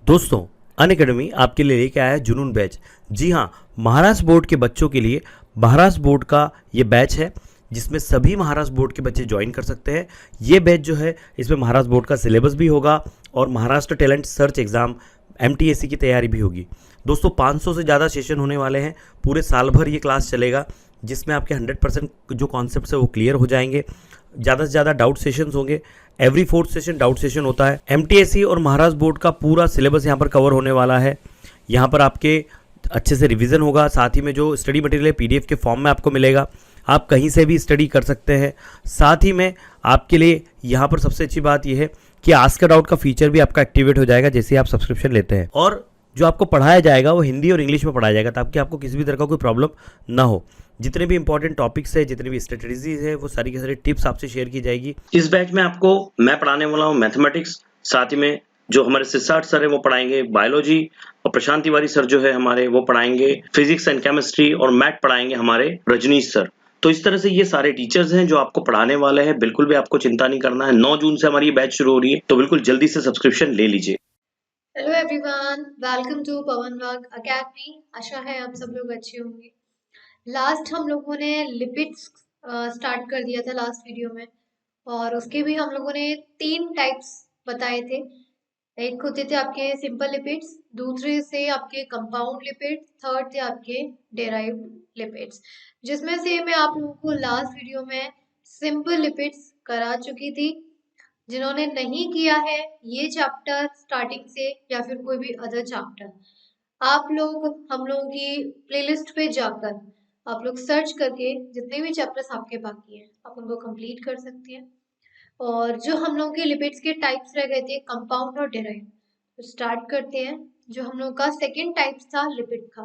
दोस्तों, अनअकैडमी आपके लिए लेके आया है जुनून बैच। जी हाँ, महाराष्ट्र बोर्ड के बच्चों के लिए महाराष्ट्र बोर्ड का ये बैच है जिसमें सभी महाराष्ट्र बोर्ड के बच्चे ज्वाइन कर सकते हैं। ये बैच जो है इसमें महाराष्ट्र बोर्ड का सिलेबस भी होगा और Maharashtra talent search exam MTSC की तैयारी भी होगी। दोस्तों, 500 से ज़्यादा सेशन होने वाले हैं। पूरे साल भर ये क्लास चलेगा जिसमें आपके 100% जो कॉन्सेप्ट्स है वो क्लियर हो जाएंगे। ज़्यादा से ज़्यादा डाउट सेशंस होंगे। Every fourth session doubt session होता है। MTSC और महाराष्ट्र बोर्ड का पूरा सिलेबस यहाँ पर कवर होने वाला है। यहाँ पर आपके अच्छे से रिवीजन होगा। साथ ही में जो स्टडी मटेरियल है PDF के फॉर्म में आपको मिलेगा। आप कहीं से भी स्टडी कर सकते हैं। साथ ही में आपके लिए यहाँ पर सबसे अच्छी बात यह है कि आस्क अ डाउट का फीचर भी आपका एक्टिवेट हो जाएगा जैसे आप सब्सक्रिप्शन लेते हैं। और जो आपको पढ़ाया जाएगा वो हिंदी और इंग्लिश में पढ़ाया जाएगा ताकि आपको किसी भी तरह का कोई प्रॉब्लम ना हो। जितने भी इंपॉर्टेंट टॉपिक्स है, जितने भी स्ट्रेटजीज है, वो सारी की सारी टिप्स आपसे शेयर की जाएगी। इस बैच में आपको मैं पढ़ाने वाला हूँ मैथमेटिक्स, साथ ही में जो हमारे सिद्धार्थ सर है वो पढ़ाएंगे बायोलॉजी, और प्रशांत तिवारी सर जो है हमारे वो पढ़ाएंगे फिजिक्स एंड केमिस्ट्री, और मैथ पढ़ाएंगे हमारे रजनीश सर। तो इस तरह से ये सारे टीचर्स हैं जो आपको पढ़ाने वाले हैं। बिल्कुल भी आपको चिंता नहीं करना है। 9 जून से हमारी बैच शुरू हो रही है, तो बिल्कुल जल्दी से सब्सक्रिप्शन ले लीजिए। हेलो एवरीवन, वेलकम टू पवन वाग अकेडमी। आशा है आप सब लोग अच्छे होंगे। लास्ट हम लोगों ने लिपिड्स स्टार्ट कर दिया था लास्ट वीडियो में, और उसके भी हम लोगों ने 3 टाइप्स बताए थे। एक होते थे आपके सिंपल लिपिड्स, दूसरे से आपके कंपाउंड लिपिड्स, थर्ड थे आपके डेराइव्ड लिपिड्स, जिसमें से मैं आप लोगों को लास्ट वीडियो में सिंपल लिपिड्स करा चुकी थी। जिन्होंने नहीं किया है ये चैप्टर स्टार्टिंग से या फिर कोई भी अदर चैप्टर, आप लोग हम लोगों की प्लेलिस्ट पे जाकर आप लोग सर्च करके जितने भी चैप्टर्स आपके बाकी हैं आप उनको कंप्लीट कर सकते हैं। और जो हम लोगों के लिपिड्स के टाइप्स रह गए थे कंपाउंड और डेराइव, तो स्टार्ट करते हैं। जो हम लोग का सेकेंड टाइप था लिपिड का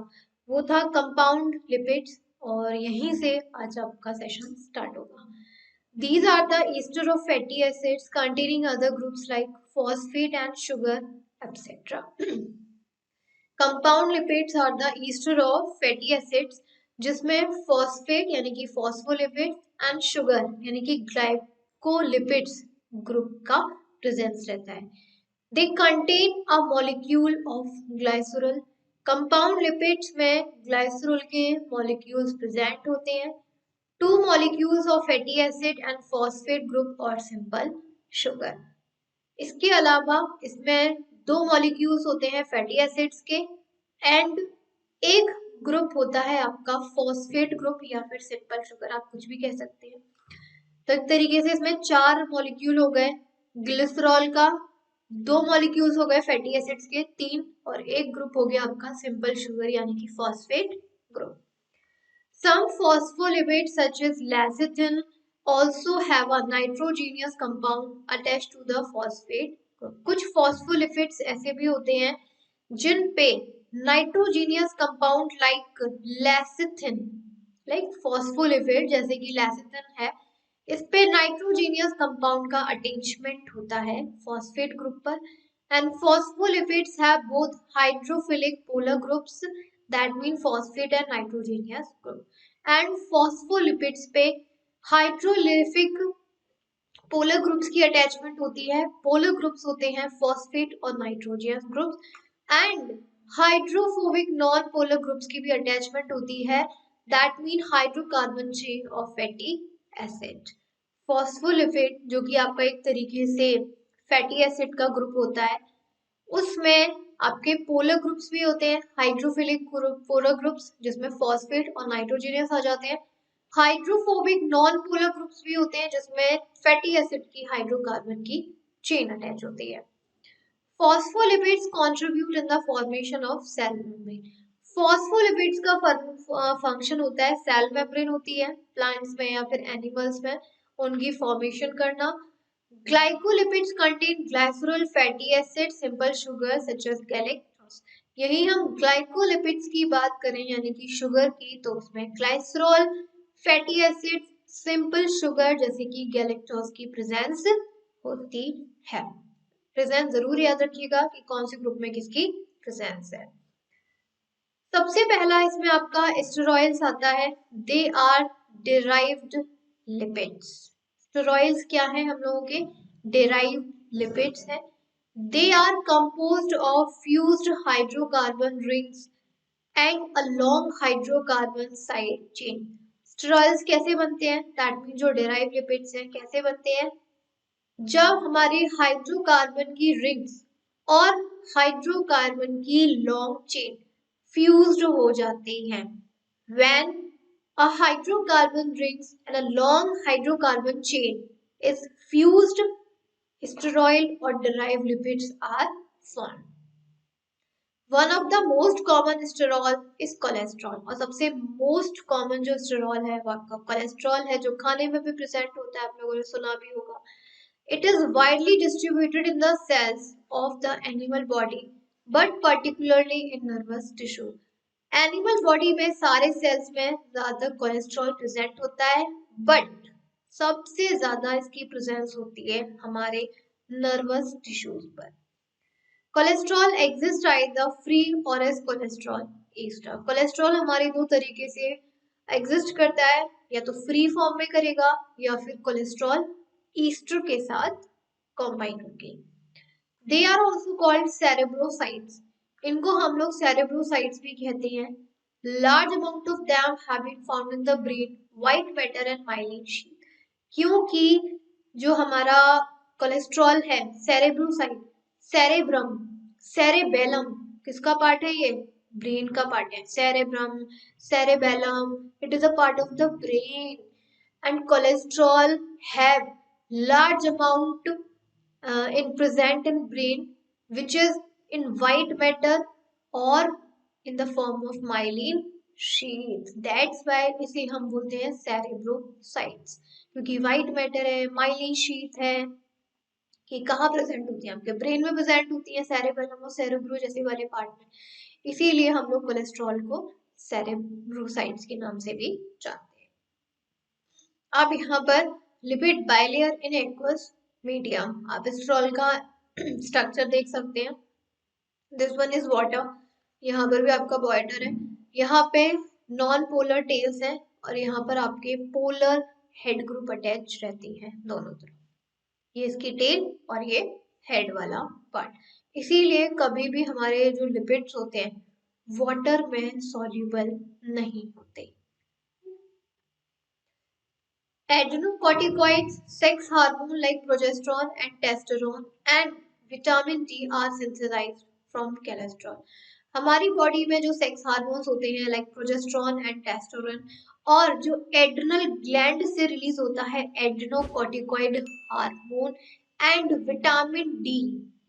वो था कंपाउंड लिपिड्स, और यहीं से आज आपका सेशन स्टार्ट होगा। These are the ester of fatty acids containing other groups like phosphate and sugar, etc. Compound lipids are the ester of fatty acids जिसमें phosphate यानी कि phospholipids and sugar यानी कि glycolipids ग्रुप का presence रहता है। They contain a molecule of glycerol. Compound lipids में glycerol के molecules प्रेजेंट होते हैं। 2 molecules of fatty acid and phosphate group और simple sugar। इसके अलावा इसमें 2 molecules होते हैं fatty acids के, एंड एक ग्रुप होता है आपका phosphate ग्रुप या फिर simple sugar, आप कुछ भी कह सकते हैं। तो एक तरीके से इसमें 4 molecule हो गए ग्लिसरॉल का, 2 molecules हो गए fatty acids के 3, और एक ग्रुप हो गया आपका simple sugar यानी कि phosphate group. Some phospholipids such as lecithin also have a nitrogenous compound attached to the phosphate group. कुछ phospholipids ऐसे भी होते हैं जिन पे nitrogenous compound like lecithin, like phospholipid जैसे कि lecithin है, इस पे नाइट्रोजीनियस कंपाउंड का अटैचमेंट होता है फॉस्फेट ग्रुप पर। And phospholipids have both hydrophilic polar groups, that mean phosphate and nitrogenous group, and phospholipids पे हाइड्रोलिफिक पोलर ग्रुप्स की अटैचमेंट होती है। पोलर ग्रुप्स होते हैं फॉस्फेट और nitrogenous groups, and hydrophobic non polar groups की भी अटैचमेंट होती है, that mean hydrocarbon chain of fatty acid. Phospholipid जो कि आपका एक तरीके से फैटी एसिड का ग्रुप होता है, उसमें आपके पोलर ग्रुप्स भी होते हैं, हाइड्रोफिलिक पोलर ग्रुप्स जिसमें फॉस्फेट और नाइट्रोजीनियस आ जाते हैं, हाइड्रोफोबिक नॉन पोलर ग्रुप्स भी होते हैं जिसमें फैटी एसिड की हाइड्रोकार्बन की चेन अटैच होती है। Phospholipids contribute in the formation of cell membrane. Phospholipids का फंक्शन होता है, सेल मेम्ब्रेन होती है प्लांट्स में या फिर एनिमल्स में, उनकी फॉर्मेशन करना। Glycolipids contain glycerol fatty acid simple sugar such as galactose. यही हम ग्लाइकोलिपिड्स की बात करें यानी कि शुगर की, तो उसमें glycerol fatty acid simple sugar जैसे कि गैलेक्टोज की प्रेजेंस होती है। प्रेजेंस जरूर याद रखिएगा कि कौन से ग्रुप में किसकी प्रेजेंस है। सबसे पहला इसमें आपका स्टेरॉइड्स आता है। They are derived lipids. Steroids क्या है हम लोगों के? डिराइव्ड लिपिड्स है। They are composed of fused hydrocarbon rings and a long hydrocarbon side chain. Steroids कैसे बनते हैं? दैट मीन जो डेराइव लिपिड्स हैं कैसे बनते हैं? जब हमारे हाइड्रोकार्बन की रिंग्स और हाइड्रोकार्बन की लॉन्ग चेन फ्यूज्ड हो जाती हैं. When a hydrocarbon rings and a long hydrocarbon chain is fused, steroid or derived lipids are formed. One of the most common sterol is cholesterol. और सबसे most common जो sterol है वो आपका cholesterol है, जो खाने में भी प्रेजेंट होता है, आप लोगों ने सुना भी होगा. It is widely distributed in the cells of the animal body but particularly in nervous tissue. Animal body में सारे सेल्स में ज्यादा कोलेस्ट्रॉल प्रेजेंट होता है, बट सबसे ज्यादा इसकी प्रेजेंस होती है हमारे नर्वस टिश्यूज पर. कोलेस्ट्रॉल एग्जिस्ट आइदर फ्री और एज कोलेस्ट्रॉल ईस्टर. कोलेस्ट्रॉल हमारे दो तरीके से एग्जिस्ट करता है, या तो फ्री फॉर्म में करेगा या फिर कोलेस्ट्रॉल ईस्टर के साथ कॉम्बाइन होगी. They are also called cerebrosides. इनको हम लोग सेरेब्रोसाइट्स भी कहते हैं. Large amount of them have been found in the brain, white matter and myelin sheath. क्योंकि जो हमारा कोलेस्ट्रॉल है, सेरेब्रोसाइट, सेरेब्रम, सेरेबेलम किसका पार्ट है? ये ब्रेन का पार्ट है. Cerebrum, cerebellum, it is a part of the brain. And cholesterol have large amount in present in brain which is in white matter or in the form of myelin sheath. That's why इसे हम बोलते हैं cerebrocytes, क्योंकि white matter है, myelin sheath है, कि कहाँ present होती है? आपके ब्रेन में प्रेजेंट होती है, सेरेबेलम और सेरेब्रो जैसे वाले पार्ट में. इसीलिए हम लोग कोलेस्ट्रॉल को सेरेब्रोसाइट्स के नाम से भी जानते हैं. आप यहाँ पर lipid bilayer in aqueous medium, आप स्टेरॉल का स्ट्रक्चर देख सकते हैं. This one is water. यहाँ पर भी आपका वाटर है. यहाँ पे नॉन पोलर टेल्स है और यहाँ पर आपके पोलर हेड ग्रुप अटैच रहती है दोनों तरफ. ये इसकी टेल और ये हेड वाला पार्ट. इसीलिए कभी भी हमारे जो लिपिड्स होते हैं वाटर में सॉल्यूबल नहीं होते. Adrenocorticoids, sex hormone like progesterone and testosterone and vitamin D are synthesized from cholesterol. हमारी बॉडी में जो सेक्स हार्मोन्स होते हैं लाइक प्रोजेस्टेरोन एंड टेस्टोस्टेरोन, और जो एड्रिनल ग्लैंड से रिलीज होता है एड्रिनोकॉर्टिकॉइड हार्मोन एंड विटामिन डी,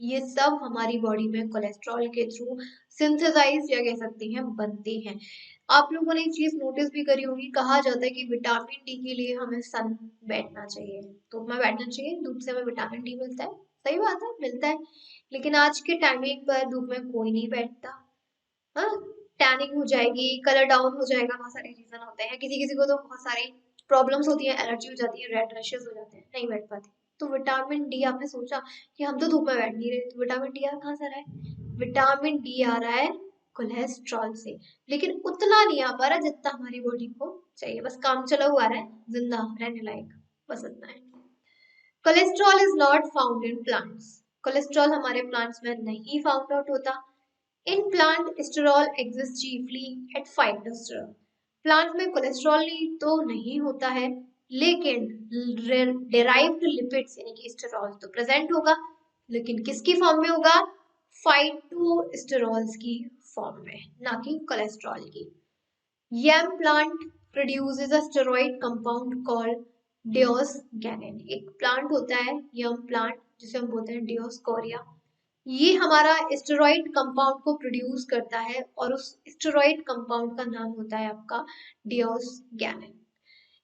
ये सब हमारी बॉडी में कोलेस्ट्रॉल के थ्रू सिंथेसाइज या कह सकते हैं बनते हैं. आप लोगों ने एक चीज नोटिस भी करी होगी, कहा जाता है कि विटामिन डी के लिए हमें सन बैठना चाहिए, धूप में बैठना चाहिए, धूप से हमें विटामिन डी मिलता है. सही बात है, मिलता है. लेकिन आज के टाइमिंग पर धूप में कोई नहीं बैठता. हाँ, टैनिंग हो जाएगी, कलर डाउन हो जाएगा, बहुत सारे रीजन होते हैं. किसी किसी को तो बहुत सारी प्रॉब्लम्स होती है, एलर्जी हो जाती है, रेड रशेस हो जाते हैं, नहीं बैठ पाते. तो विटामिन डी, आपने सोचा कि हम तो धूप में बैठ नहीं रहे, तो विटामिन डी कहाँ से आ रहा है? विटामिन डी आ रहा है कोलेस्ट्रॉल से, लेकिन उतना नहीं आ पा रहा जितना हमारी बॉडी को चाहिए. बस काम चला हुआ रहा है, जिंदा रहने लायक, बस इतना है. Cholesterol is not found in plants. Cholesterol हमारे प्लांट्स में नहीं फाउंड आउट होता. In plant sterol exist chiefly at phytosterol. Plant में कोलेस्ट्रॉल तो नहीं होता है, लेकिन डेराइव्ड लिपिड्स यानी कि स्टेरॉल तो प्रेजेंट होगा, लेकिन किसकी फॉर्म में होगा? फाइटोस्टेरॉल्स की फॉर्म में, ना कि कोलेस्ट्रॉल की. Yam plant produces a steroid compound called diosgenin. एक प्लांट होता है यम प्लांट, जिसे हम बोलते हैं डियोस्कोरिया. ये हमारा स्टेरॉइड कंपाउंड को प्रोड्यूस करता है और उस स्टेरॉइड कंपाउंड का नाम होता है आपका diosgenin.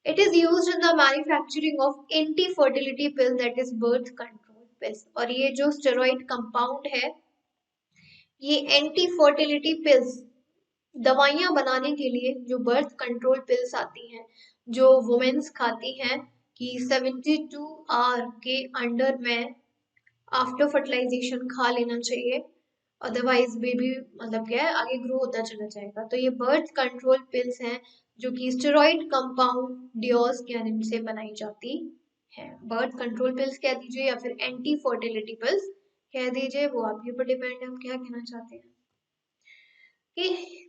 It is used in the manufacturing of anti fertility pill, that is birth control pills. और ये जो स्टेरॉइड कंपाउंड है, ये एंटी फर्टिलिटी पिल्स, दवाइयां बनाने के लिए जो बर्थ कंट्रोल पिल्स आती हैं, जो वुमेन्स खाती हैं कि 72 आवर के अंडर में आफ्टर फर्टिलाइजेशन खा लेना चाहिए, अदरवाइज बेबी मतलब क्या है आगे ग्रो होता चला जाएगा. तो ये बर्थ कंट्रोल पिल्स हैं जो कि स्टेरॉइड कंपाउंड डियोस्कैनिन से बनाई जाती है. बर्थ कंट्रोल पिल्स कह दीजिए या फिर एंटी फर्टिलिटी पिल्स कह दीजिए, वो आपके ऊपर डिपेंड है, हम क्या कहना चाहते हैं कि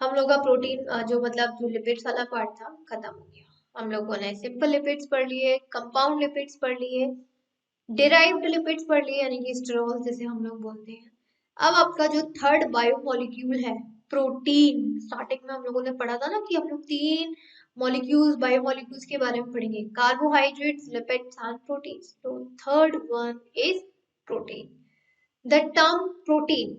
हम लोग का प्रोटीन जो मतलब जो लिपिड्स वाला पार्ट था खत्म हो गया। हम लोगों ने सिंपल लिपिड्स पढ़ लिए, कंपाउंड लिपिड्स पढ़ लिए, डिराइव्ड लिपिड्स पढ़ लिए यानी कि स्टेरॉल्स जिसे हम लोग बोलते हैं। अब आपका जो थर्ड बायोमोलिक्यूल है प्रोटीन, स्टार्टिंग में हम लोगों ने पढ़ा था ना कि हम लोग 3 मॉलिक्यूल्स बायोमोलिक्यूल्स के बारे में पढ़ेंगे, कार्बोहाइड्रेट्स, लिपिड्स एंड प्रोटीन्स। तो third one is protein. The term protein,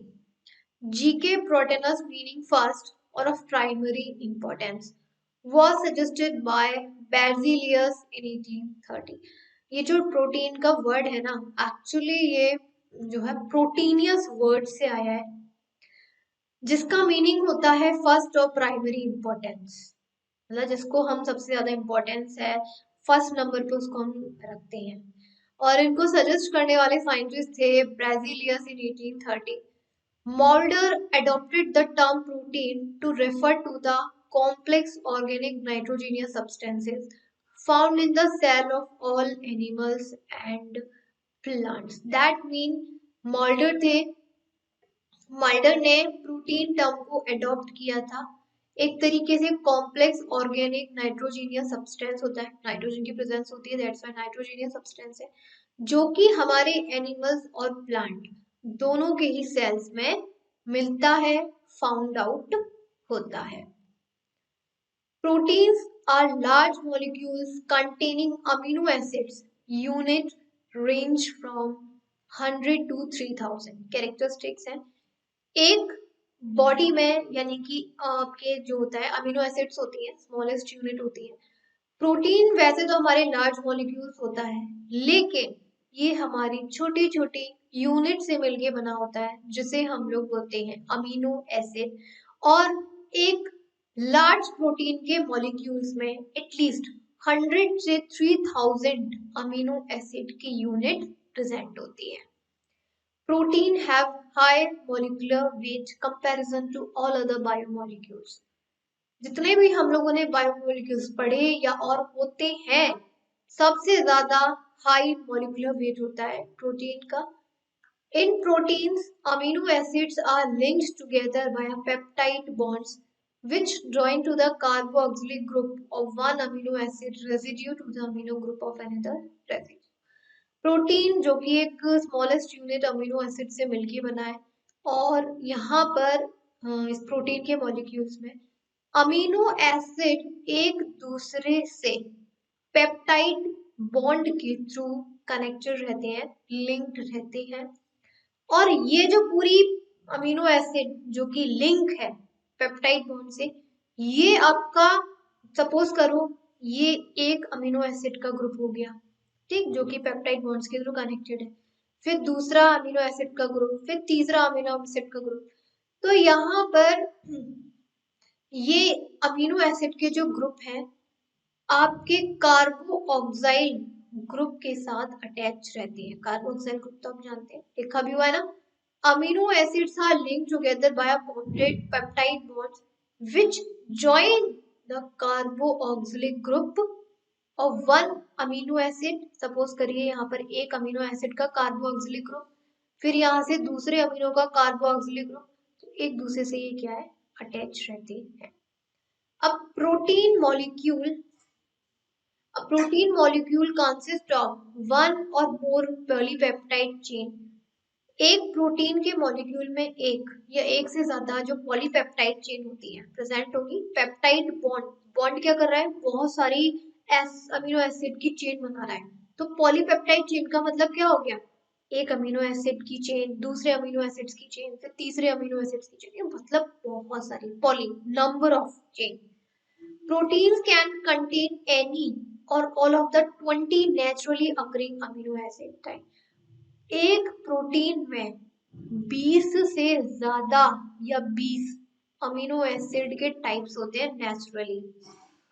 GK Proteus meaning first or of primary importance, was suggested by Berzelius in 1830। ये जो प्रोटीन का वर्ड है ना, एक्चुअली ये जो है प्रोटीनियस वर्ड से आया है, जिसका मीनिंग होता है फर्स्ट और प्राइमरी इंपॉर्टेंस, मतलब जिसको हम सबसे ज्यादा इंपॉर्टेंस है, फर्स्ट नंबर पे उसको हम रखते हैं। और इनको सजेस्ट करने वाले साइंटिस्ट थे ब्राजीलियस इन 1830। Mulder adopted the term protein to refer to the complex organic nitrogenous substances found in the cell of all animals and plants. That means Mulder थे, मल्डर ने प्रोटीन टर्म को अडॉप्ट किया था। एक तरीके से कॉम्प्लेक्स ऑर्गेनिक नाइट्रोजीनियस सब्सटेंस होता है, नाइट्रोजन की प्रेजेंस होती है, दैट्स व्हाई नाइट्रोजीनियस सब्सटेंस है, जो कि हमारे एनिमल्स और प्लांट दोनों के ही सेल्स में मिलता है, फाउंड आउट होता है। Proteins are large molecules containing amino acids. Unit range from 100 to 3000 characteristics हैं। एक बॉडी में यानी कि आपके जो होता है अमीनो एसिड्स होती हैं, स्मॉलेस्ट यूनिट होती है। प्रोटीन वैसे तो हमारे लार्ज मॉलिक्यूल्स होता है, लेकिन ये हमारी छोटी छोटी यूनिट से मिलके बना होता है, जिसे हम लोग बोलते हैं अमीनो एसिड। और एक लार्ज प्रोटीन के मॉलिक्यूल्स में एटलीस्ट 100 से 3000 अमीनो एसिड की यूनिट प्रेजेंट होती है। Protein have high molecular weight comparison to all other biomolecules. जितने भी हम लोगों ने बायोमोलिक्यूल्स पढ़े या और होते हैं, सबसे ज्यादा हाई मॉलिक्यूलर वेट होता है प्रोटीन का। In proteins, amino acids are linked together by a peptide bonds which join to the carboxylic group of one amino acid residue to the amino group of another residue। Protein जो कि एक smallest unit amino acid से मिलके बना है, और यहाँ पर इस प्रोटीन के मॉलिक्यूल्स में अमीनो एसिड एक दूसरे से पेप्टाइड बॉन्ड के थ्रू कनेक्टेड रहते हैं, लिंक्ड रहते हैं। और ये जो पूरी अमीनो एसिड जो कि लिंक है पेप्टाइड बॉन्ड से, ये आपका सपोज करो ये एक अमीनो एसिड का ग्रुप हो गया, ठीक, जो कि पेप्टाइड बॉन्ड्स के थ्रू कनेक्टेड है। फिर दूसरा अमीनो एसिड का ग्रुप, फिर तीसरा अमीनो एसिड का ग्रुप। तो यहाँ पर ये अमीनो एसिड के जो ग्रुप हैं आपके कार्बोक्सिल ग्रुप के साथ अटैच रहते हैं। कार्बोक्सिल ग्रुप तो आप जानते हैं, लिखा भी हुआ है ना, amino acids are linked together by a bonded peptide bonds which join the carboxylic group of one amino acid. Suppose करिए यहाँ पर एक अमीनो एसिड का कार्बोक्सिलिक ग्रुप, फिर यहाँ से दूसरे अमीनो का कार्बोक्सिलिक ग्रुप, तो एक दूसरे से ये क्या है, अटैच रहते हैं। अब a protein molecule consists of one or more polypeptide chain। एक प्रोटीन के मॉलिक्यूल में एक या एक से ज्यादा जो पॉलीपेप्टाइड चेन होती है प्रेजेंट होगी। पेप्टाइड बॉन्ड, बॉन्ड क्या कर रहा है, बहुत सारी अमीनो एसिड की चेन बना रहा है। तो पॉलीपेप्टाइड चेन का मतलब क्या हो गया, एक अमीनो एसिड की चेन, दूसरे अमीनो एसिड्स की चेन, फिर तीसरे अमीनो एसिड्स की चेन, मतलब बहुत सारी, poly, number of chain. Proteins can contain any or all of the 20 naturally occurring amino acid type। एक प्रोटीन में 20 से ज्यादा या 20 अमीनो एसिड के टाइप्स होते हैं नेचुरली।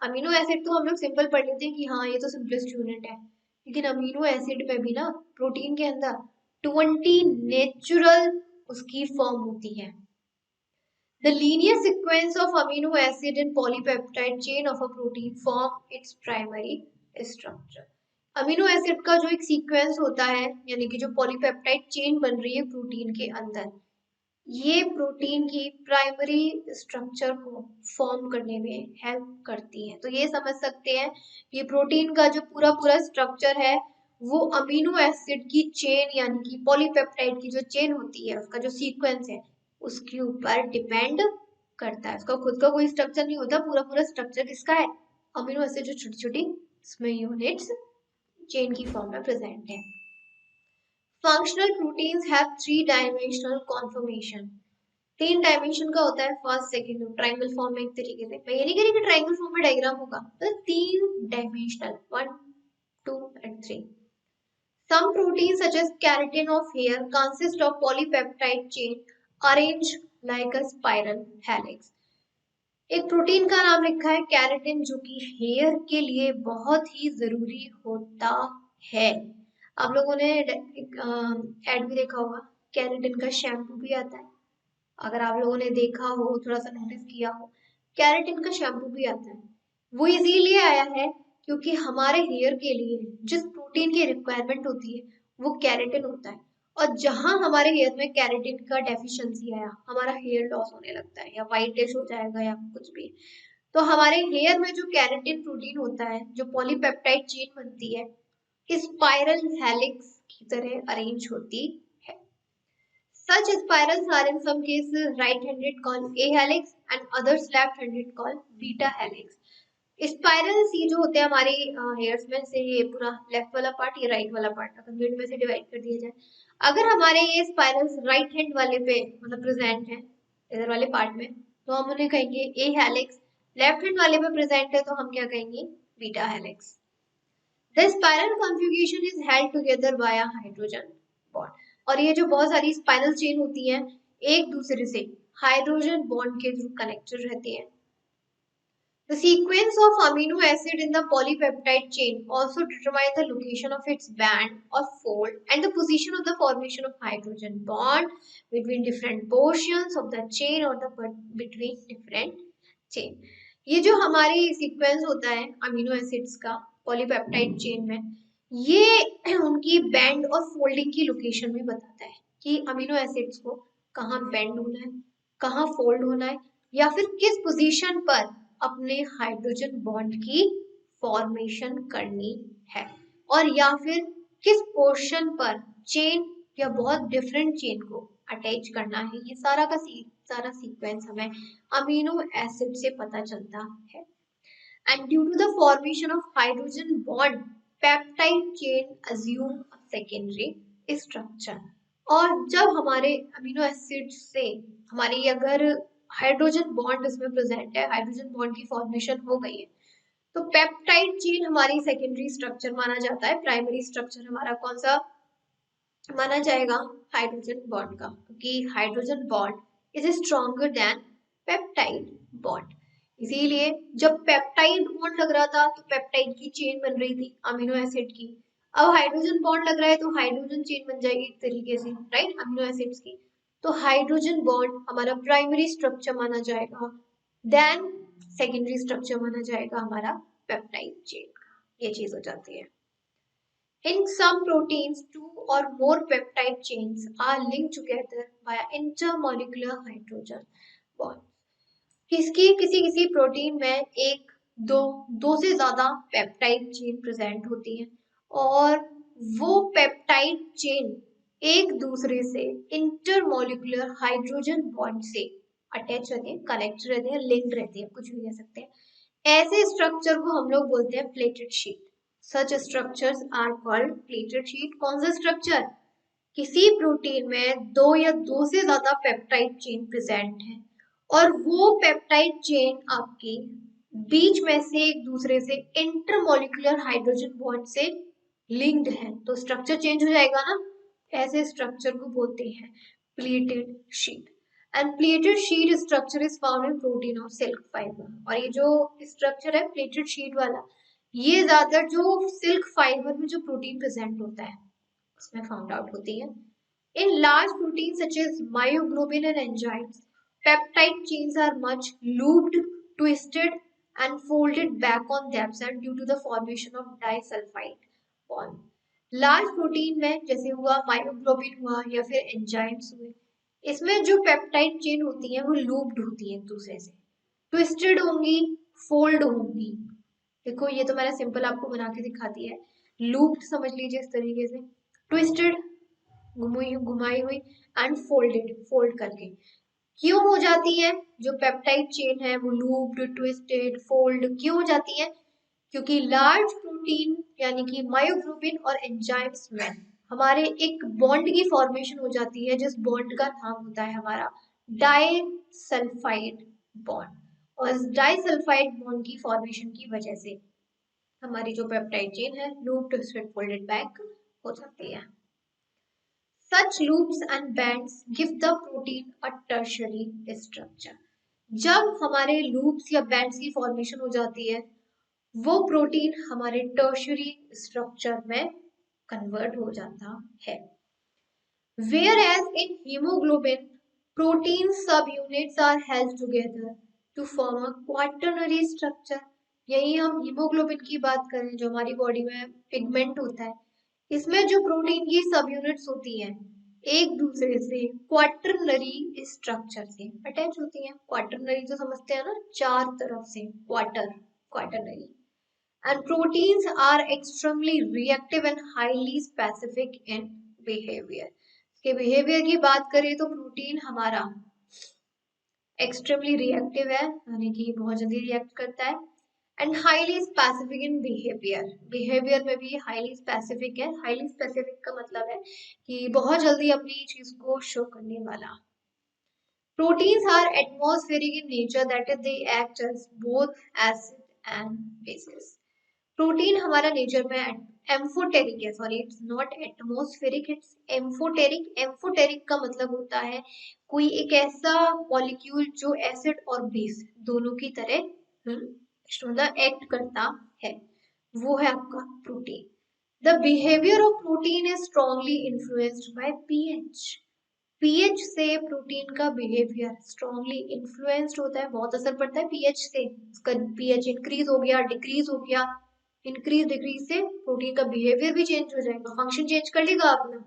अमीनो एसिड तो हम लोग सिंपल पढ़ लेते हैं कि हाँ ये तो सिंपलेस्ट यूनिट है, लेकिन अमीनो एसिड में भी ना प्रोटीन के अंदर 20 नेचुरल उसकी फॉर्म होती है। The linear sequence of amino acid in polypeptide chain of a protein form its primary structure। Amino acid का जो एक सीक्वेंस होता है यानी कि जो पॉलीपेप्टाइड चेन बन रही है प्रोटीन के अंदर, ये प्रोटीन की प्राइमरी स्ट्रक्चर को फॉर्म करने में हेल्प करती है। तो ये समझ सकते हैं ये प्रोटीन का जो पूरा पूरा स्ट्रक्चर है वो अमीनो एसिड की चेन यानी कि पॉलीपेप्टाइड की जो चेन होती है उसका जो सीक्वेंस है उसके ऊपर डिपेंड करता है। उसका खुद का कोई स्ट्रक्चर नहीं होता, पूरा पूरा स्ट्रक्चर किसका है, अमीनो एसिड जो छोटी छोटी इसमें यूनिट्स चेन की फॉर्म में प्रेजेंट है। Functional proteins have three dimensional conformation. तीन डायमेंशन का होता है, फर्स्ट सेकंड ट्रायंगल फॉर्म में। एक तरीके से मैं ये नहीं कह रही कि ट्रायंगल फॉर्म में डायग्राम होगा, तो तीन dimensional 1 2 and 3। some proteins such as keratin of hair consist of polypeptide chain arranged like a spiral helix। एक प्रोटीन का नाम लिखा है कैरेटिन जो कि हेयर के लिए बहुत ही जरूरी होता है। आप लोगों ने एड भी देखा होगा, कैरेटिन का शैम्पू भी आता है। अगर आप लोगों ने देखा हो, थोड़ा सा नोटिस किया हो, कैरेटिन का शैम्पू भी आता है। वो इसीलिए आया है क्योंकि हमारे हेयर के लिए जिस प्रोटीन की रिक्वायरमेंट होती है वो कैरेटिन होता है। और जहां हमारे हेयर में कैरेटिन का डेफिशिएंसी आया, हमारा हेयर लॉस होने लगता है या व्हाइटिश हो जाएगा या कुछ भी। तो हमारे हेयर में जो कैरेटिन प्रोटीन होता है, जो पॉलीपेप्टाइड चेन बनती है, स्पाइरल हेलिक्स की तरह अरेंज होती है। Such spirals are in some cases right-handed called A helix and others left-handed called beta helix। Spirals ये जो होते हैं हमारे हेयर्स में से, ये पूरा लेफ्ट वाला पार्ट, ये राइट वाला पार्ट, अगर मिड में से डिवाइड कर दिया जाए, अगर हमारे ये स्पाइरल्स राइट हैंड वाले पे मतलब प्रेजेंट है इधर वाले पार्ट में, तो हम उन्हें कहेंगे ए हेलिक्स। लेफ्ट हैंड वाले पे प्रेजेंट है तो हम क्या कहेंगे, beta helix. The spiral configuration is held together by hydrogen bond. और ये जो बहुत सारी स्पाइरल चेन होती हैं एक दूसरे से हाइड्रोजन बॉन्ड के थ्रू कनेक्टेड रहती हैं। The sequence of amino acid in the polypeptide chain also determine the location of its band or fold and the position of the formation of hydrogen bond between different portions of the chain or the between different chain। ये जो हमारी sequence होता है amino acids का polypeptide chain में, ये उनकी band और फोल्डिंग की लोकेशन भी बताता है कि अमीनो एसिड्स को कहाँ बैंड होना है, कहाँ फोल्ड होना है, या फिर किस पोजीशन पर अपने हाइड्रोजन बॉन्ड की फॉर्मेशन करनी है, और या फिर किस पोर्शन पर चेन या बहुत डिफरेंट चेन को अटैच करना है। ये सारा का सारा सीक्वेंस हमें अमीनो एसिड से पता चलता है। And due to the formation of hydrogen bond peptide chain assume secondary structure. और जब हमारे अमीनो एसिड से हमारी अगर हाइड्रोजन बॉन्ड इसमें प्रेजेंट है, हाइड्रोजन बॉन्ड की फॉर्मेशन हो गई है, तो पेप्टाइड चेन हमारी सेकेंडरी स्ट्रक्चर माना जाता है। प्राइमरी स्ट्रक्चर हमारा कौन सा माना जाएगा, हाइड्रोजन बॉन्ड का, क्योंकि hydrogen bond is stronger than peptide bond. इसीलिए जब पेप्टाइड बॉन्ड लग रहा था तो पेप्टाइड की चेन बन रही थी अमीनो एसिड की। अब हाइड्रोजन बॉन्ड लग रहा है तो हाइड्रोजन चेन बन जाएगी एक तरीके से, राइट, अमीनो एसिड्स की। तो हाइड्रोजन बॉन्ड हमारा प्राइमरी स्ट्रक्चर माना जाएगा, देन सेकेंडरी स्ट्रक्चर माना जाएगा हमारा पेप्टाइड चेन का। ये चीज हो जाती है। In some proteins, two or more peptide chains are linked together by intermolecular hydrogen bond। किसी प्रोटीन में एक दो से ज्यादा पेप्टाइड चेन प्रेजेंट होती है, और वो पेप्टाइड चेन एक दूसरे से इंटरमोलिकुलर हाइड्रोजन बॉन्ड से अटैच रहती है, कनेक्ट रहती है, लिंक्ड रहती है, कुछ भी कह सकते हैं। ऐसे स्ट्रक्चर को हम लोग बोलते हैं pleated sheet. Such structures are called plated sheet। कौन सा स्ट्रक्चर, किसी प्रोटीन में दो या दो से ज्यादा पेप्टाइड चेन प्रेजेंट है और वो पेप्टाइड चेन आपकी बीच में से एक दूसरे से इंटरमोलिकुलर हाइड्रोजन बॉन्ड से लिंक्ड है, तो स्ट्रक्चर चेंज हो जाएगा ना। ऐसे स्ट्रक्चर को बोलते हैं pleated sheet. And pleated sheet structure is found in protein और सिल्क फाइबर। और ये जो स्ट्रक्चर है प्लेटेड शीट वाला, ये ज्यादातर जो सिल्क फाइबर में जो प्रोटीन प्रेजेंट होता है उसमें फाउंड आउट होती है। In large protein such as myoglobin and enzymes, peptide chains are much looped, twisted and folded back on themselves due to the formation of disulfide bond. Large protein में जैसे हुआ myoglobin हुआ या फिर enzymes हुए, इसमें जो पेप्टाइड चेन होती है वो लूप्ड होती है एक दूसरे से, ट्विस्टेड होंगी, फोल्ड होंगी। देखो ये तो मैंने सिंपल आपको बना के दिखा दिया है, लूप्ड समझ लीजिए इस तरीके से, ट्विस्टेड घुमाई हुई एंड फोल्डेड फोल्ड करके। क्यों हो जाती है जो पेप्टाइड चेन है वो लूप्ड, ट्विस्टेड, फोल्ड क्यों हो जाती है? क्योंकि लार्ज प्रोटीन यानी कि मायोग्लोबिन और एंजाइम्स में हमारे एक बॉन्ड की फॉर्मेशन हो जाती है, जिस बॉन्ड का नाम होता है हमारा डाइसल्फाइड बॉन्ड। और इस डाइसल्फाइड बॉन्ड की फॉर्मेशन की वजह से हमारी जो पेप्टाइड चेन है लूप ट्विस्टेड फोल्डेड बैक हो जाती है। Such loops and bands give the protein a tertiary structure. जब हमारे लूप्स या बैंड्स की फॉर्मेशन हो जाती है वो प्रोटीन हमारे टर्शियरी स्ट्रक्चर में कन्वर्ट हो जाता है। Whereas in hemoglobin, protein subunits are held together to form a quaternary structure. यही हम हीमोग्लोबिन की बात करें जो हमारी बॉडी में पिगमेंट होता है, इसमें जो प्रोटीन की सब यूनिट्स होती हैं एक दूसरे से क्वाटरनरी स्ट्रक्चर से अटैच होती हैं। क्वाटरनरी तो समझते हैं ना, चार तरफ से quaternary. And proteins are extremely reactive and highly specific in behavior. के बिहेवियर की बात करें तो प्रोटीन हमारा एक्सट्रीमली रिएक्टिव है, यानी कि बहुत जल्दी रिएक्ट करता है, and highly specific in behaviour, behaviour में भी हाईली स्पेसिफिक है। हाईली स्पेसिफिक का मतलब है कि बहुत जल्दी अपनी चीज को शो करने वाला। Proteins are atmospheric in nature, that is they act as both acid and bases. Protein हमारा नेचर में एम्फोटेरिक है, sorry it's not atmospheric, it's amphoteric. Amphoteric का मतलब होता है कोई एक ऐसा मॉलिक्यूल जो एसिड और बेस दोनों की तरह मतलब एक्ट करता है, वो है आपका protein. The behaviour of protein is strongly influenced by pH. PH से प्रोटीन का बिहेवियर स्ट्रॉन्गली इन्फ्लुएंस्ड होता है, बहुत असर पड़ता है पीएच से। उसका पीएच इंक्रीज हो गया, डिक्रीज हो गया, इंक्रीज डिक्रीज से प्रोटीन का बिहेवियर भी चेंज हो जाएगा, फंक्शन चेंज कर लेगा अपना।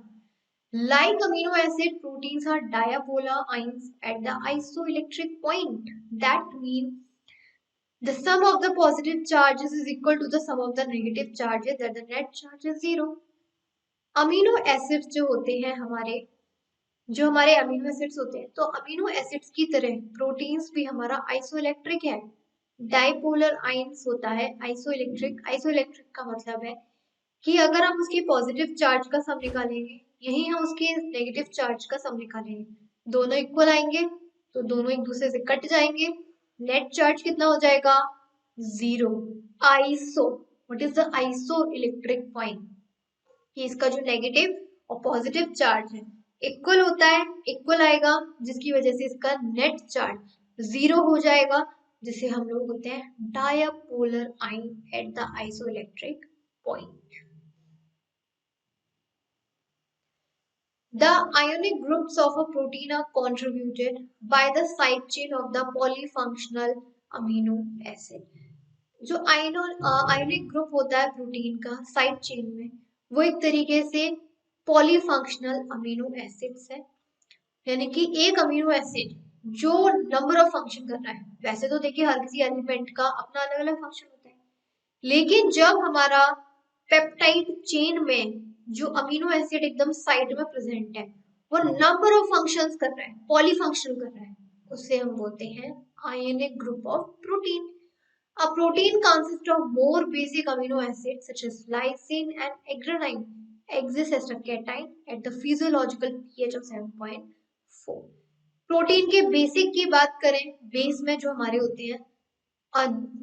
Like amino acid, proteins are dipolar ions at the isoelectric point, that mean the sum of the positive charges is equal to the sum of the negative charges, that the net charge is zero. Amino acids जो होते हैं हमारे amino acids होते हैं, तो amino acids की तरह proteins भी हमारा आइसोइलेक्ट्रिक है, डाइपोलर आयंस होता है। आइसोइलेक्ट्रिक, आइसोइलेक्ट्रिक का मतलब है कि अगर हम उसके पॉजिटिव चार्ज का सम निकालेंगे, यही हम उसके नेगेटिव चार्ज का सम निकालेंगे, दोनों इक्वल आएंगे तो दोनों एक दूसरे से कट जाएंगे, नेट चार्ज कितना हो जाएगा? Zero. Iso, what is the iso electric point? कि इसका जो नेगेटिव और पॉजिटिव चार्ज है इक्वल होता है, इक्वल आएगा, जिसकी वजह से इसका नेट चार्ज जीरो हो जाएगा, जिसे हम लोग बोलते हैं dipolar ion eight the isoelectric point. The ionic groups of a protein are contributed by the side chain of the polyfunctional amino acid. जो आयोनिक ग्रुप होता है प्रोटीन का साइड चेन में, वो एक तरीके से पॉलीफंक्शनल अमीनो एसिड्स है, यानी कि एक अमीनो एसिड जो नंबर ऑफ फंक्शन कर रहा है। वैसे तो देखिए हर किसी एलिमेंट का अपना अलग अलग फंक्शन होता है, लेकिन जब हमारा पेप्टाइड चेन में जो अमीनो एसिड एकदम साइड में प्रेजेंट है वो नंबर ऑफ फंक्शंस कर रहा है, पॉलीफंक्शन कर रहा है, उसे हम बोलते हैं ionic group of protein. A protein consists of more basic amino acids such as lysine and adenine exists as a cation at the physiological pH of 7.4. Protein के बेसिक की बात करें, बेस में जो हमारे होते हैं,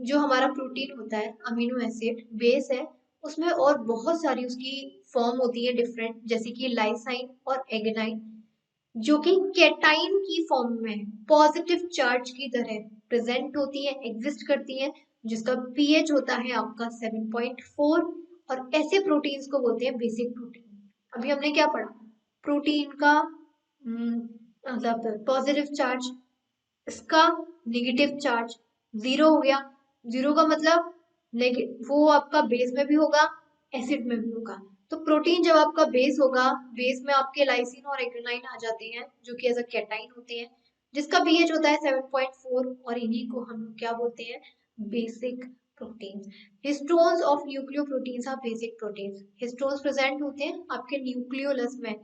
जो हमारा प्रोटीन होता है अमीनो एसिड बेस है, उसमें और बहुत सारी उसकी फॉर्म होती है डिफरेंट, जैसे कि लाइसाइन और एडेनाइन, जो कि कैटाइन की फॉर्म में पॉजिटिव चार्ज की तरह प्रेजेंट होती है, एग्जिस्ट करती है, जिसका पीएच होता है आपका 7.4। और ऐसे प्रोटीन्स को बोलते हैं बेसिक प्रोटीन। अभी हमने क्या पढ़ा? प्रोटीन का मतलब पॉजिटिव चार्ज, इसका नेगेटिव चार्ज जीरो हो गया। जीरो का मतलब वो आपका बेस में भी होगा एसिड में भी होगा। तो प्रोटीन जब आपका बेस होगा, बेस में आपके लाइसिन और एक्टिनाइन आ जाते हैं जो कि एज अ कैटाइन होते हैं, जिसका पीएच होता है 7.4, और इन्हीं को हम क्या बोलते हैं, basic protein. Histones of nucleoproteins are basic proteins. Histones present होते हैं आपके न्यूक्लियोलस में,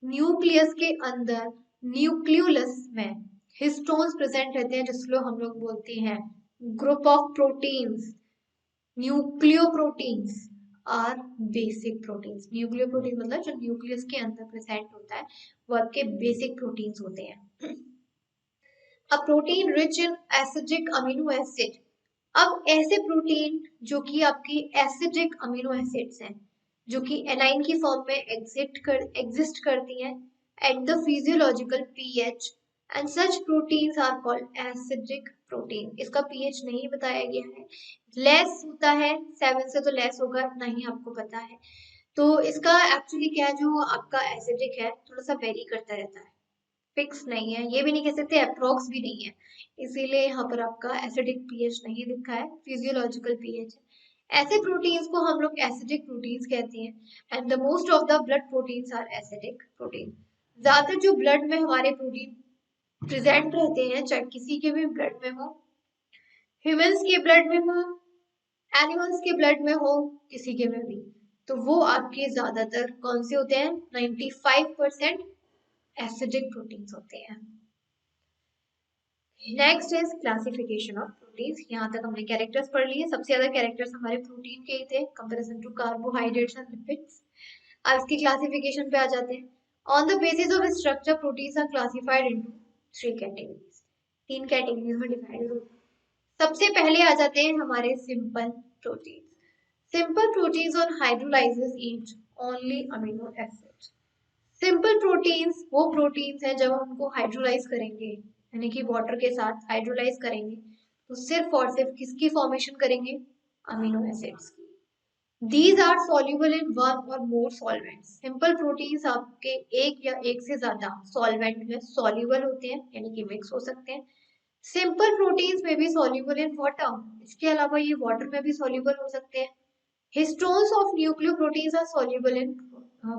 न्यूक्लियस के अंदर, न्यूक्लियोलस में हिस्टोन्स प्रेजेंट रहते हैं, जिसको हम लोग बोलते हैं group of proteins. Nucleoproteins are basic proteins. Nucleoprotein मतलब जो न्यूक्लियस के अंदर प्रेजेंट होता है वो आपके बेसिक प्रोटीन्स होते हैं। A protein rich in acidic amino acid. अब ऐसे प्रोटीन जो कि आपकी एसिडिक अमीनो एसिड्स हैं, जो कि एनाइन की फॉर्म में एग्जिस्ट करती हैं at the physiological pH, and such proteins are called acidic protein. इसका पीएच नहीं बताया गया है, लेस होता है 7 से, तो लेस होगा, इतना ही आपको पता है। तो इसका एक्चुअली क्या है, जो आपका एसिडिक है थोड़ा सा वेरी करता रहता है, फिक्स नहीं है, ये भी नहीं कह सकते, अप्रोक्स भी नहीं है, इसीलिए यहाँ पर आपका एसिडिक पीएच नहीं लिखा है, फिजियोलॉजिकल पीएच है। ऐसे प्रोटीन्स को हम लोग एसिडिक प्रोटीन्स कहते हैं। And the most of the blood proteins are acidic protein. ज्यादातर जो ब्लड में हमारे प्रोटीन प्रेजेंट रहते हैं, चाहे किसी के भी ब्लड में हो, ह्यूमंस के ब्लड में हो, एनिमल्स के ब्लड में हो, किसी के में भी, तो वो आपके ज्यादातर कौन से होते हैं, 95% एसिडिक प्रोटीन्स होते हैं। Next is classification of proteins. यहाँ तक हमने कैरेक्टर्स पढ़ लिए, सबसे ज्यादा कैरेक्टर्स हमारे प्रोटीन के ही थे comparison to carbohydrates and lipids. अब इसकी क्लासिफिकेशन पे आ जाते हैं। On the basis of structure proteins are classified into 3 categories. 3 categories में डिवाइडेड होते हैं। सबसे पहले आ जाते हैं हमारे simple proteins. Simple proteins on hydrolysis eat only amino acid. Simple proteins वो प्रोटीन्स हैं जब हम उनको हाइड्रोलाइज करेंगे, यानी कि वाटर के साथ हाइड्रोलाइज करेंगे, तो सिर्फ और सिर्फ किसकी फॉर्मेशन करेंगे, अमीनो एसिड्स की। These are soluble in one और मोर सॉल्वेंट्स। सिंपल प्रोटीन्स आपके एक या एक से ज्यादा सॉल्वेंट में सॉल्युबल होते हैं, यानी कि मिक्स हो सकते हैं। सिंपल प्रोटीन्स में भी सॉल्युबल इन वाटर, इसके अलावा ये वाटर में भी सॉल्युबल हो सकते हैं। Histones of nucleoproteins are soluble in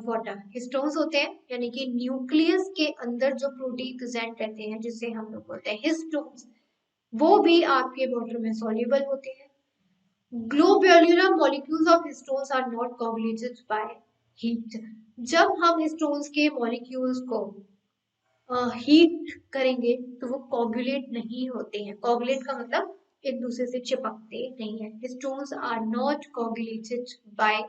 water. Histones होते हैं यानी कि न्यूक्लियस के अंदर जो प्रोटीन प्रेजेंट रहते हैं, जिसे हम लोग बोलते हैं हिस्टोन्स, वो भी आपके वाटर में सॉल्युबल होते हैं। Globular molecules of histones are not coagulated by heat. जब हम हिस्टोन्स के मॉलिक्यूल्स को हीट करेंगे तो वो कोगुलेट नहीं होते हैं। कोगुलेट का मतलब एक दूसरे से चिपकते नहीं है। Histones are not coagulated by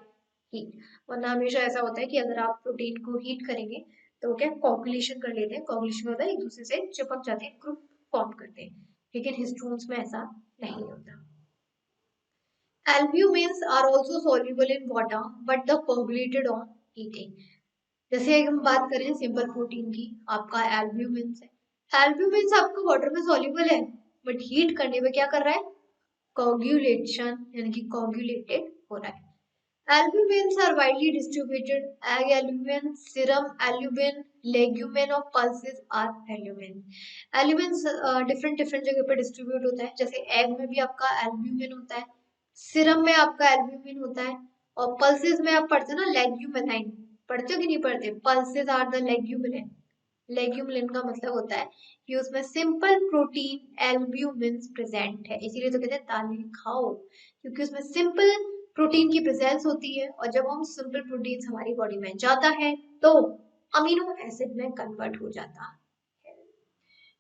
heat, वरना हमेशा ऐसा होता है कि अगर आप प्रोटीन को हीट करेंगे तो वो क्या कोगुलेशन कर लेते हैं। कोगुलेशन होता है एक दूसरे से चिपक जाते हैं, ग्रुप फॉर्म करते हैं, लेकिन हिस्टोन्स में ऐसा नहीं होता। Albumins are also soluble in water but the coagulated on heating। जैसे हम बात करें सिंपल प्रोटीन की, आपका एल्ब्यूमिन है। एल्ब्यूमिन आपका वाटर में सॉल्युबल है, बट हीट करने पे क्या कर रहा है, कोगुलेशन, यानी कि कोगुलेटेड हो रहा है। Albumins are widely distributed. Egg albumin, serum albumin, legumin of pulses are albumin। Albumins different different जगह पे डिस्ट्रीब्यूट होता है, जैसे एग में भी आपका एल्ब्यूमिन होता है, सिरम में आपका एल्ब्यूमिन होता है, और पल्सेस में आप पढ़ते हो ना लेग्यूमिनाइन, पढ़ते हो कि नहीं पढ़ते, पल्सेस आर द लेग्यूमिनिन। लेग्यूमिनिन का मतलब होता है कि उसमें सिंपल प्रोटीन एल्ब्यूमिन प्रेजेंट है, इसीलिए तो कहते हैं दालें खाओ, क्योंकि उसमें सिंपल प्रोटीन की प्रेजेंस होती है, और जब हम सिंपल प्रोटीन हमारी बॉडी में जाता है तो अमीनो एसिड में कन्वर्ट हो जाता है।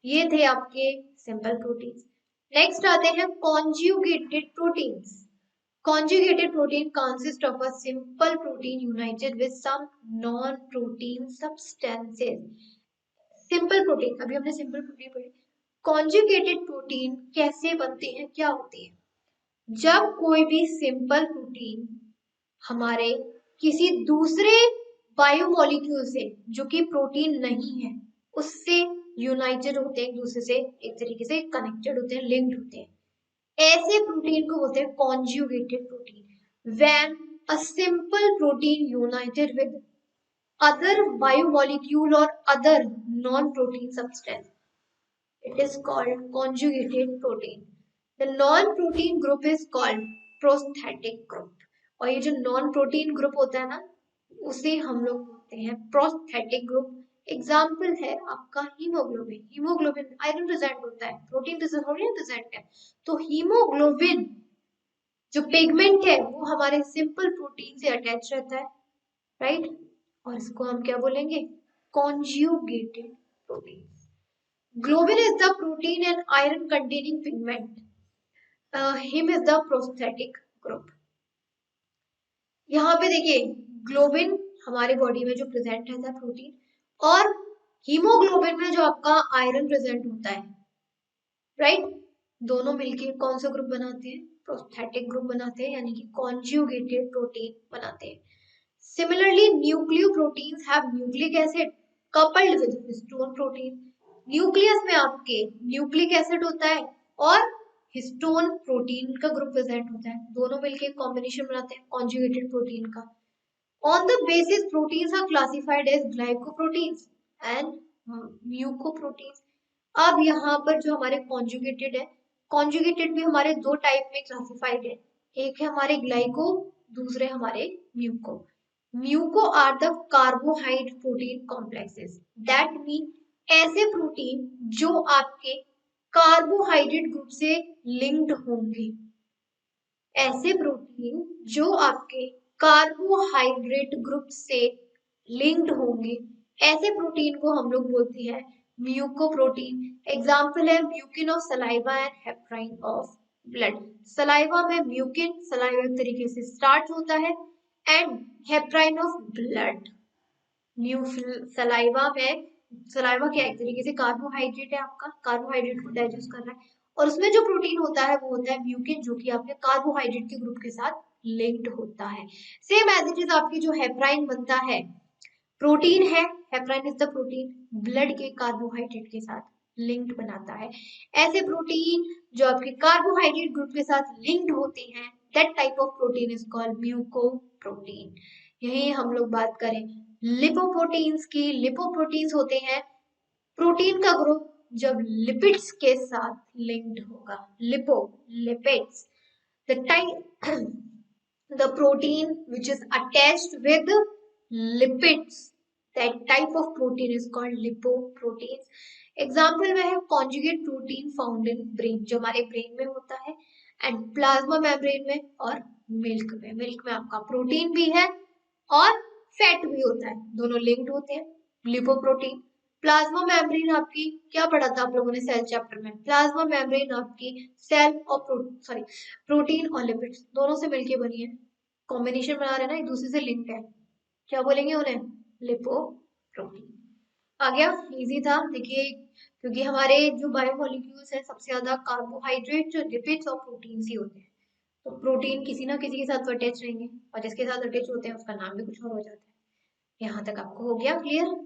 ये थे आपके सिंपल प्रोटीन्स। नेक्स्ट आते हैं conjugated proteins. Conjugated protein consists of a simple protein united with some non-protein substances। Simple protein, अभी हमने सिंपल प्रोटीन पढ़ी। कॉन्जुगेटेड प्रोटीन कैसे बनते हैं, क्या होते हैं, जब कोई भी सिंपल प्रोटीन हमारे किसी दूसरे बायोमोलिक्यूल से जो कि प्रोटीन नहीं है उससे यूनाइटेड होते हैं, एक दूसरे से एक तरीके से कनेक्टेड होते हैं, लिंक्ड होते हैं, ऐसे प्रोटीन को बोलते हैं conjugated protein. When a simple protein United with other biomolecule or other non-protein substance, it is called conjugated protein। The non-protein group is called prosthetic group। और ये जो नॉन प्रोटीन ग्रुप होता है ना, उसे हम लोग बोलते हैं प्रोस्थेटिक ग्रुप। एग्जाम्पल है आपका हीमोग्लोबिन। हीमोग्लोबिन आयरन प्रेजेंट होता है, प्रोटीन प्रेजेंट है। तो हीमोग्लोबिन जो पिगमेंट है वो हमारे सिंपल प्रोटीन से अटैच रहता है, राइट। और इसको हम क्या बोलेंगे, conjugated protein. Globin is the protein and iron containing pigment. Him is the prosthetic group. यहाँ पे देखिए ग्लोबिन हमारे बॉडी में जो प्रेजेंट रहता है प्रोटीन, और हीमोग्लोबिन में जो आपका आयरन प्रेजेंट होता है, राइट। दोनों मिलके कौन सा ग्रुप बनाते हैं, प्रोस्थेटिक ग्रुप बनाते हैं, यानी कि कॉन्जुगेटेड प्रोटीन बनाते हैं। Similarly nucleoproteins have nucleic acid coupled with histone protein. Nucleus में आपके न्यूक्लिक एसिड होता है और हिस्टोन प्रोटीन का ग्रुप प्रेजेंट होता है, दोनों मिलके कॉम्बिनेशन बनाते हैं कॉन्जुगेटेड प्रोटीन का। On the basis, proteins are classified as glycoproteins and mucoproteins. अब यहाँ पर जो हमारे कॉन्जुगेटेड है, कॉन्जुगेटेड भी हमारे दो टाइप में क्लासिफाइड है, एक है हमारे ग्लाइको, दूसरे हमारे muco. Muco are the carbohydrate protein complexes, that mean ऐसे प्रोटीन जो आपके कार्बोहाइड्रेट ग्रुप से लिंक्ड होंगे, ऐसे प्रोटीन जो आपके कार्बोहाइड्रेट ग्रुप से लिंक्ड होंगे, ऐसे प्रोटीन को हम लोग बोलते हैं म्यूकोप्रोटीन। एग्जाम्पल है mucin of saliva and heparin of blood. Saliva में म्यूकिन, सलाइवा एक तरीके से स्टार्च होता है, and heparin of blood. Saliva में, सलाइवा क्या एक तरीके से कार्बोहाइड्रेट है, आपका कार्बोहाइड्रेट को डाइजेस्ट कर रहा है, और उसमें जो प्रोटीन होता है वो होता है म्यूकिन, जो कि आपके कार्बोहाइड्रेट के ग्रुप के साथ लिंक्ड होता है। सेम एज इट इज आपकी जो हेपराइन बनता है, प्रोटीन है, हेपराइन इज द प्रोटीन, ब्लड के कार्बोहाइड्रेट के साथ लिंक्ड बनाता है। ऐसे प्रोटीन जो आपके कार्बोहाइड्रेट ग्रुप के साथ लिंक्ड होते हैं, that type of protein is called mucoprotein. यही हम लोग बात करें लिपोप्रोटीन्स की। लिपोप्रोटीन्स होते हैं प्रोटीन का ग्रुप जब लिपिड्स के साथ लिंक्ड होगा। Lipids, the type the protein which is attached with lipids, that type of protein is called lipoproteins. Example में है conjugate protein found in brain, जो हमारे ब्रेन में होता है, एंड प्लाज्मा मेम्ब्रेन में और मिल्क में। मिल्क में आपका प्रोटीन भी है और फैट भी होता है, दोनों लिंक्ड होते हैं, लिपोप्रोटीन। प्लाज्मा मेम्ब्रेन आपकी क्या पढ़ा था आप लोगों ने सेल चैप्टर में, प्लाज्मा मेम्ब्रेन आपकी सेल और प्रोटीन और लिपिड्स दोनों से मिलके बनी है, कॉम्बिनेशन बना रहे हैं ना, एक दूसरे से लिंक्ड है, क्या बोलेंगे उन्हें, लिपोप्रोटीन। आ गया, इजी था। देखिए क्योंकि हमारे जो बायोमोलिक्यूल्स है सबसे ज्यादा कार्बोहाइड्रेट, जो लिपिड्स और प्रोटीन ही होते हैं, तो प्रोटीन किसी ना किसी के साथ तो अटैच रहेंगे, और जिसके साथ अटैच होते हैं उसका नाम भी कुछ और हो जाता है। यहाँ तक आपको हो गया क्लियर।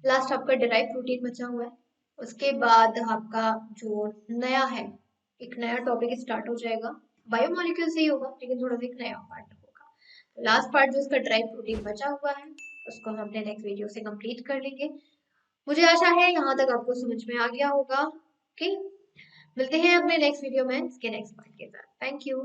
लास्ट आपका डिराइव प्रोटीन बचा हुआ है, उसके बाद आपका जो नया है, एक नया टॉपिक स्टार्ट हो जाएगा, बायोमोलिक्यूल से ही होगा लेकिन थोड़ा सा एक नया पार्ट होगा। लास्ट पार्ट जो इसका ड्राइव प्रोटीन बचा हुआ है उसको हम अपने नेक्स्ट वीडियो से कंप्लीट कर लेंगे। मुझे आशा है यहाँ तक आपको समझ में आ गया होगा। ओके, मिलते हैं अपने नेक्स्ट वीडियो में इसके नेक्स्ट पार्ट के साथ। Thank you.